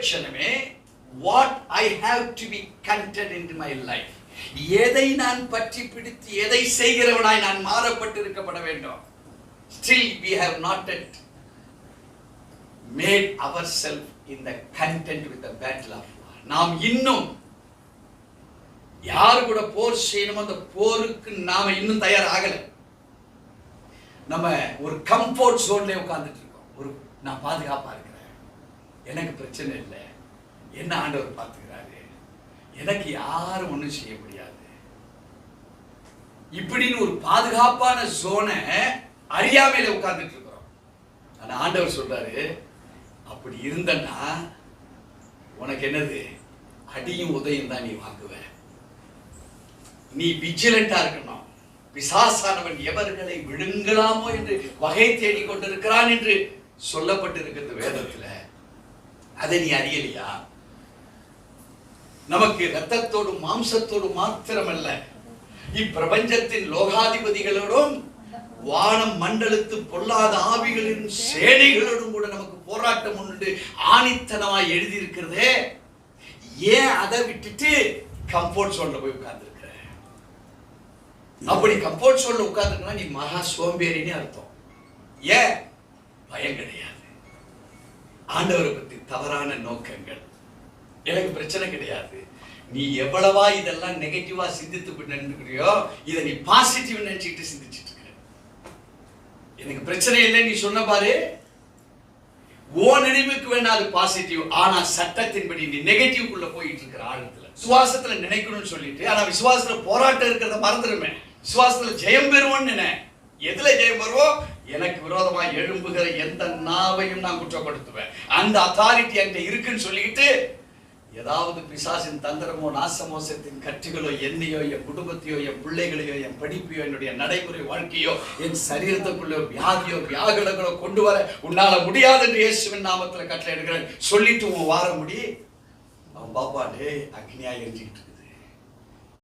ஜனமே, what I have to be content in my life. எதை நான் பற்றி பிடித்து எதை செய்கிறவனாய் நான் மாறப்பட்டிருக்கப்பட வேண்டும். Still we have not yet made ourselves in the content with the battle of war. நாம் இன்னும் யாரு கூட போர் செய்யணும், அந்த போருக்கு நாம இன்னும் தயார் ஆகல. நம்ம ஒரு கம்ஃபர்ட் ஜோன்ல உட்கார்ந்துட்டு இருக்கோம். நான் பாதுகாப்பா இருக்கிறேன், எனக்கு பிரச்சனை இல்லை, என்ன ஆண்டவர் பார்த்துக்கிறாரு, எனக்கு யாரும் ஒண்ணும் செய்ய முடியாது, இப்படின்னு ஒரு பாதுகாப்பான ஜோனை அறியாமையில உட்கார்ந்துட்டு இருக்கிறோம். ஆனா ஆண்டவர் சொல்றாரு, அப்படி இருந்தன்னா உனக்கு என்னது, அடியும் உதயம் தான் நீ வாங்குவ. நீ விஜிலண்டா இருக்கணும். பிசாசானவன் எவர்களை விழுங்கலாமோ என்று வகை தேடிக் கொண்டிருக்கிறான் என்று சொல்லப்பட்டிருக்கிறது வேதத்துல. அதை நீ அறியலையா? நமக்கு இரத்தத்தோடு மாம்சத்தோடு மாத்திரமல்ல, இப்பிரபஞ்சத்தின் லோகாதிபதிகளோடும் வானம் மண்டலத்து பொல்லாத ஆவிகளின் சேனைகளோடும் கூட நமக்கு போராட்டம் உண்டு ஆணித்தனமாய் எழுதி இருக்கிறதே. ஏன் அதை விட்டுட்டு கம்ஃபர்ட் ஜோன்ல போய் உட்கார்ந்து இருக்கிற? அப்படி கம்ஃபர்ட் ஜோன்ல உட்கார்ந்துருக்கா நீ மகா சோம்பேறின்னு அர்த்தம். ஏன்? பயம் கிடையாது. ஆண்டவரை பத்தி தவறான நோக்கங்கள். எனக்கு பிரச்சனை கிடையாது. நீ எவ்வளவா இதெல்லாம் நெகட்டிவா சிந்தித்து நினைக்கிறியோ, இதை நீ பாசிட்டிவ் நினைச்சிட்டு சிந்திச்சுட்டு இருக்க. எனக்கு பிரச்சனை இல்லை நீ சொன்ன பாரு, ஓ நினைவுக்கு வேணா அது பாசிட்டிவ். ஆனா சட்டத்தின்படி நீ நெகட்டிவ்க்குள்ள போயிட்டு இருக்கிற ஆழத்துல. விசுவாசத்துல நினைக்கணும்னு சொல்லிட்டு, ஆனா விசுவாசத்துல போராட்டம் இருக்கிறத மறந்துடுமே. விசுவாசத்துல ஜெயம் பெறுவோம்னு நினை. எதுல ஜெயம் பெறுவோம்? எனக்கு விரோதமா எழும்புகிற எந்த நாவையும் நான் குற்றப்படுத்துவேன். அந்த அத்தாரிட்டி அங்க இருக்குன்னு சொல்லிட்டு, ஏதாவது பிசாசின் தந்திரமோ நாசமோசத்தின் கட்டுகளோ என்னையோ என் குடும்பத்தையோ என் பிள்ளைகளையோ என் படிப்பையோ என்னுடைய நடைமுறை வாழ்க்கையோ என் சரீரத்துக்குள்ள வியாதியோ வியாகுலங்களோ கொண்டு வர உன்னால முடியாது என்று இயேசுவின் நாமத்துல கட்டளை எடுக்கிறேன் சொல்லிட்டு உன் வார முடி. அவன் பாப்பா டே அக்னியா எரிஞ்சுக்கிட்டு